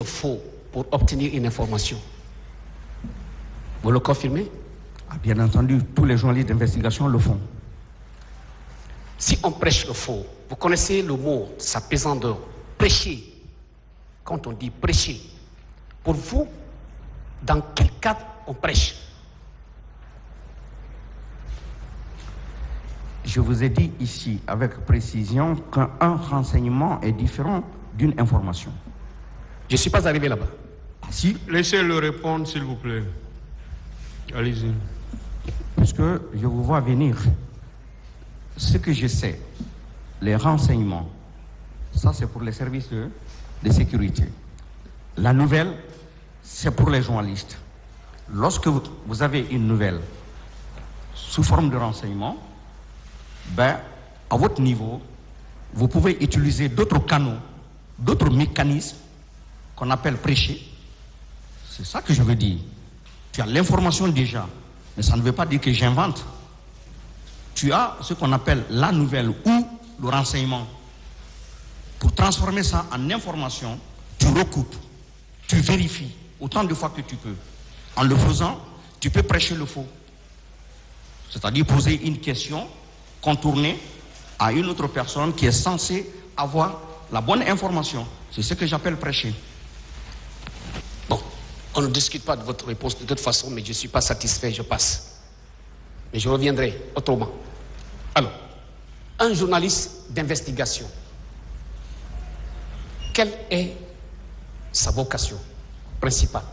faux pour obtenir une information. Vous le confirmez? Bien entendu, tous les journalistes d'investigation le font. Si on prêche le faux, vous connaissez le mot, sa pesanteur, prêcher. Quand on dit prêcher, pour vous, dans quel cadre on prêche? Je vous ai dit ici avec précision qu'un renseignement est différent d'une information. Je ne suis pas arrivé là-bas. Ah, si. Laissez-le répondre, s'il vous plaît. Allez-y. Puisque je vous vois venir, ce que je sais, les renseignements, ça c'est pour les services de sécurité. La nouvelle, c'est pour les journalistes. Lorsque vous avez une nouvelle sous forme de renseignement, ben, à votre niveau, vous pouvez utiliser d'autres canaux, d'autres mécanismes qu'on appelle prêcher. C'est ça que je veux dire. Tu as l'information déjà, mais ça ne veut pas dire que j'invente. Tu as ce qu'on appelle la nouvelle ou le renseignement. Pour transformer ça en information, tu recoupes, tu vérifies autant de fois que tu peux. En le faisant, tu peux prêcher le faux. C'est-à-dire poser une question contournée à une autre personne qui est censée avoir la bonne information. C'est ce que j'appelle prêcher. Bon, on ne discute pas de votre réponse de toute façon, mais je ne suis pas satisfait, je passe. Mais je reviendrai autrement. Alors, un journaliste d'investigation, quelle est sa vocation principale?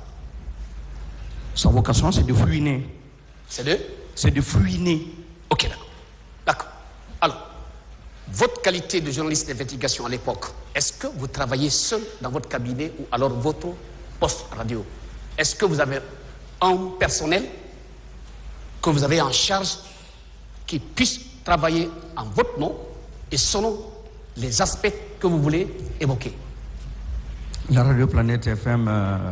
Sa vocation, c'est de fouiner. C'est de fouiner. Ok, d'accord. D'accord. Alors, votre qualité de journaliste d'investigation à l'époque, est-ce que vous travaillez seul dans votre cabinet ou alors votre poste radio? Est-ce que vous avez un personnel que vous avez en charge qui puisse travailler en votre nom et selon les aspects que vous voulez évoquer? La radio Planète FM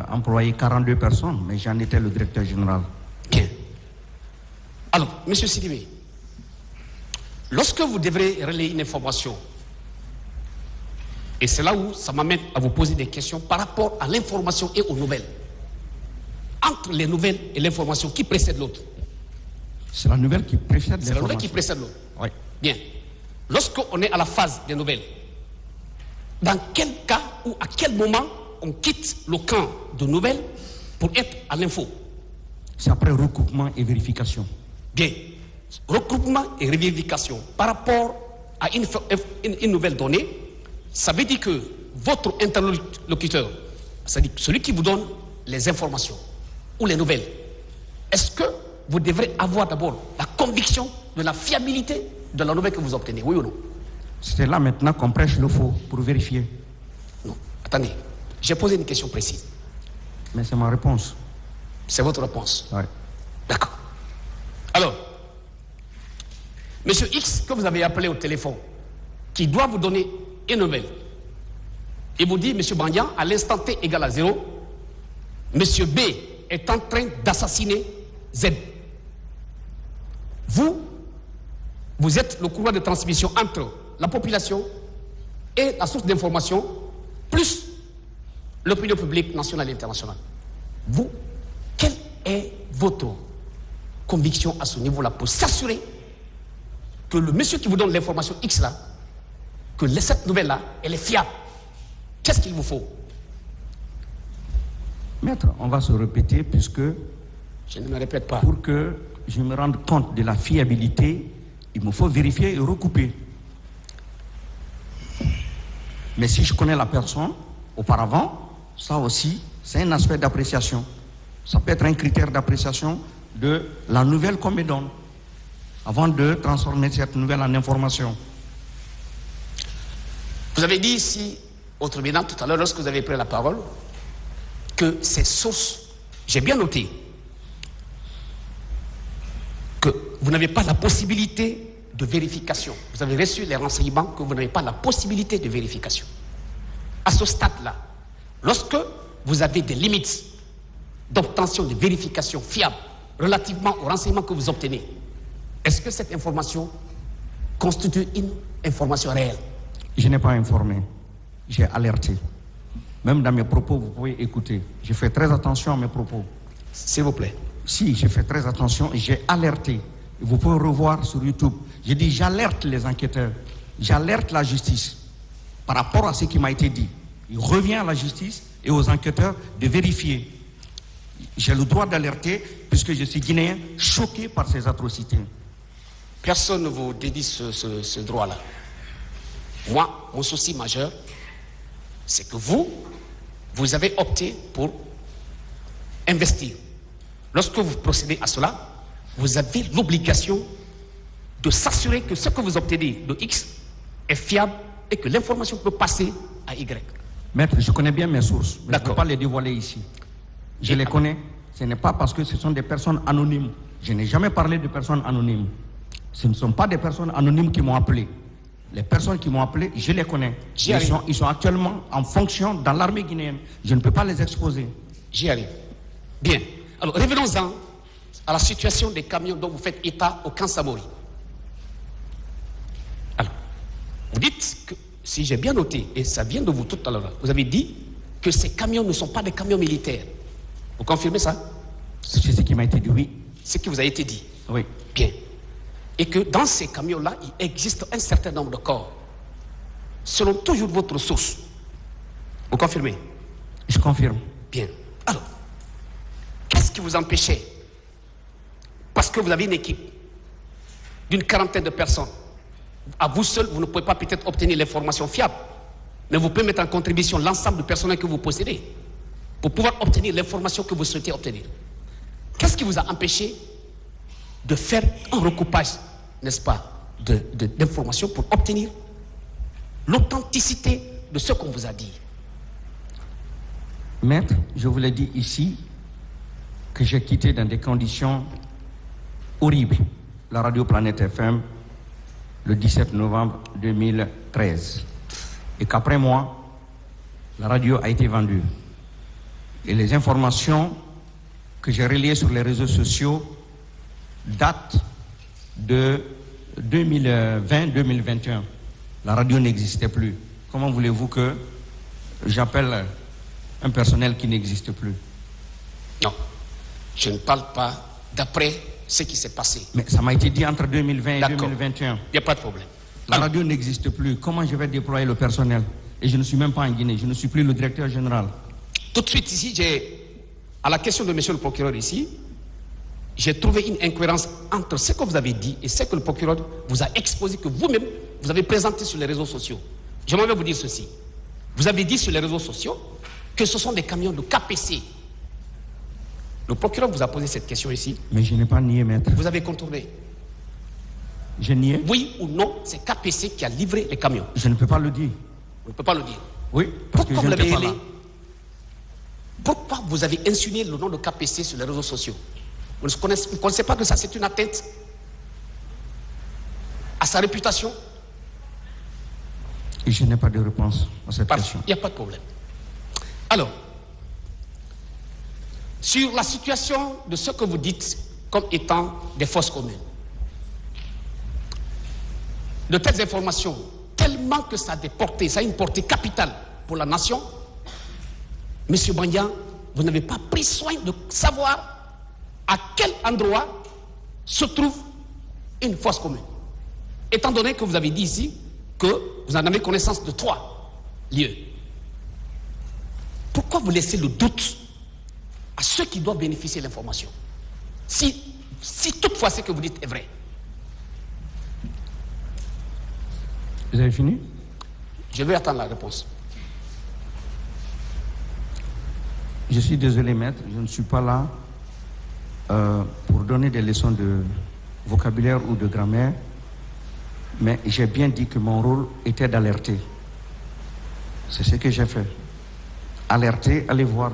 employait 42 personnes, mais j'en étais le directeur général. Bien. Alors, M. Sidibé, lorsque vous devrez relayer une information, et c'est là où ça m'amène à vous poser des questions par rapport à l'information et aux nouvelles. Entre les nouvelles et l'information, qui précède l'autre? C'est la nouvelle qui précède l'information. C'est la nouvelle qui précède l'autre. Oui. Bien. Lorsqu'on est à la phase des nouvelles, dans quel cas ou à quel moment on quitte le camp de nouvelles pour être à l'info? C'est après recoupement et vérification. Bien. Recoupement et vérification. Par rapport à une nouvelle donnée, ça veut dire que votre interlocuteur, c'est-à-dire celui qui vous donne les informations ou les nouvelles, est-ce que vous devrez avoir d'abord la conviction de la fiabilité de la nouvelle que vous obtenez, oui ou non? C'est là maintenant qu'on prêche le faux pour vérifier. Non, attendez, j'ai posé une question précise. Mais c'est ma réponse. C'est votre réponse? Oui. D'accord. Alors, Monsieur X, que vous avez appelé au téléphone, qui doit vous donner une nouvelle, il vous dit, Monsieur Bandian, à l'instant T égale à 0, Monsieur B est en train d'assassiner Z. Vous êtes le couloir de transmission entre la population et la source d'information, plus l'opinion publique nationale et internationale. Vous, quelle est votre conviction à ce niveau-là pour s'assurer que le monsieur qui vous donne l'information X là, que cette nouvelle-là, elle est fiable? Qu'est-ce qu'il vous faut? Maître, on va se répéter puisque... Je ne me répète pas. Pour que je me rende compte de la fiabilité, il me faut vérifier et recouper. Mais si je connais la personne auparavant, ça aussi, c'est un aspect d'appréciation. Ça peut être un critère d'appréciation de la nouvelle qu'on me donne, avant de transformer cette nouvelle en information. Vous avez dit ici, au tribunal, tout à l'heure, lorsque vous avez pris la parole, que ces sources, j'ai bien noté, que vous n'avez pas la possibilité de vérification. Vous avez reçu les renseignements que vous n'avez pas la possibilité de vérification. À ce stade-là, lorsque vous avez des limites d'obtention de vérification fiable relativement aux renseignements que vous obtenez, est-ce que cette information constitue une information réelle? Je n'ai pas informé, j'ai alerté. Même dans mes propos, vous pouvez écouter. Je fais très attention à mes propos. S'il vous plaît. Si, je fais très attention et j'ai alerté. Vous pouvez revoir sur YouTube. J'ai dit, j'alerte les enquêteurs. J'alerte la justice par rapport à ce qui m'a été dit. Il revient à la justice et aux enquêteurs de vérifier. J'ai le droit d'alerter puisque je suis guinéen choqué par ces atrocités. Personne ne vous dédie ce droit-là. Moi, mon souci majeur, c'est que vous avez opté pour investir. Lorsque vous procédez à cela, vous avez l'obligation de s'assurer que ce que vous obtenez de X est fiable et que l'information peut passer à Y. Maître, je connais bien mes sources, mais je ne peux pas les dévoiler ici. Je les connais. Ce n'est pas parce que ce sont des personnes anonymes. Je n'ai jamais parlé de personnes anonymes. Ce ne sont pas des personnes anonymes qui m'ont appelé. Les personnes qui m'ont appelé, je les connais. Ils sont actuellement en fonction dans l'armée guinéenne. Je ne peux pas les exposer. J'y arrive. Bien. Alors, revenons-en à la situation des camions dont vous faites état au camp Samori. Alors, vous dites que, si j'ai bien noté, et ça vient de vous tout à l'heure, vous avez dit que ces camions ne sont pas des camions militaires. Vous confirmez ça? C'est ce qui m'a été dit, oui. Ce qui vous a été dit? Oui. Bien. Et que dans ces camions-là, il existe un certain nombre de corps. Selon toujours votre source. Vous confirmez? Je confirme. Bien. Alors, qu'est-ce qui vous empêchait? Parce que vous avez une équipe d'une quarantaine de personnes. À vous seul, vous ne pouvez pas peut-être obtenir l'information fiable. Mais vous pouvez mettre en contribution l'ensemble du personnel que vous possédez pour pouvoir obtenir l'information que vous souhaitez obtenir. Qu'est-ce qui vous a empêché de faire un recoupage, n'est-ce pas, d'informations pour obtenir l'authenticité de ce qu'on vous a dit? Maître, je vous l'ai dit ici que j'ai quitté dans des conditions horribles la radio Planète FM le 17 novembre 2013 et qu'après moi, la radio a été vendue. Et les informations que j'ai relayées sur les réseaux sociaux datent de 2020-2021. La radio n'existait plus. Comment voulez-vous que j'appelle un personnel qui n'existe plus? Non, je ne parle pas d'après ce qui s'est passé. Mais ça m'a été dit entre 2020 et 2021. Il n'y a pas de problème. La radio n'existe plus. Comment je vais déployer le personnel? Et je ne suis même pas en Guinée. Je ne suis plus le directeur général. Tout de suite ici, à la question de monsieur le procureur ici, j'ai trouvé une incohérence entre ce que vous avez dit et ce que le procureur vous a exposé, que vous-même, vous avez présenté sur les réseaux sociaux. J'aimerais vous dire ceci. Vous avez dit sur les réseaux sociaux que ce sont des camions de KPC. Le procureur vous a posé cette question ici. Mais je n'ai pas nié, maître. Vous avez contourné. J'ai nié? Oui ou non, c'est KPC qui a livré les camions. Je ne peux pas le dire. Vous ne pouvez pas le dire. Oui, parce que je n'étais pas là. Pourquoi vous avez insinué le nom de KPC sur les réseaux sociaux? Vous ne connaissez pas que ça, c'est une atteinte à sa réputation? Et je n'ai pas de réponse à cette question. Il n'y a pas de problème. Alors, sur la situation de ce que vous dites comme étant des fosses communes, de telles informations, tellement que ça a des portées, ça a une portée capitale pour la nation, Monsieur Bandian, vous n'avez pas pris soin de savoir à quel endroit se trouve une fosse commune. Étant donné que vous avez dit ici que vous en avez connaissance de 3 lieux. Pourquoi vous laissez le doute à ceux qui doivent bénéficier de l'information? Si toutefois ce que vous dites est vrai. Vous avez fini? Je vais attendre la réponse. Je suis désolé, maître, je ne suis pas là pour donner des leçons de vocabulaire ou de grammaire, mais j'ai bien dit que mon rôle était d'alerter. C'est ce que j'ai fait. Alerter, aller voir.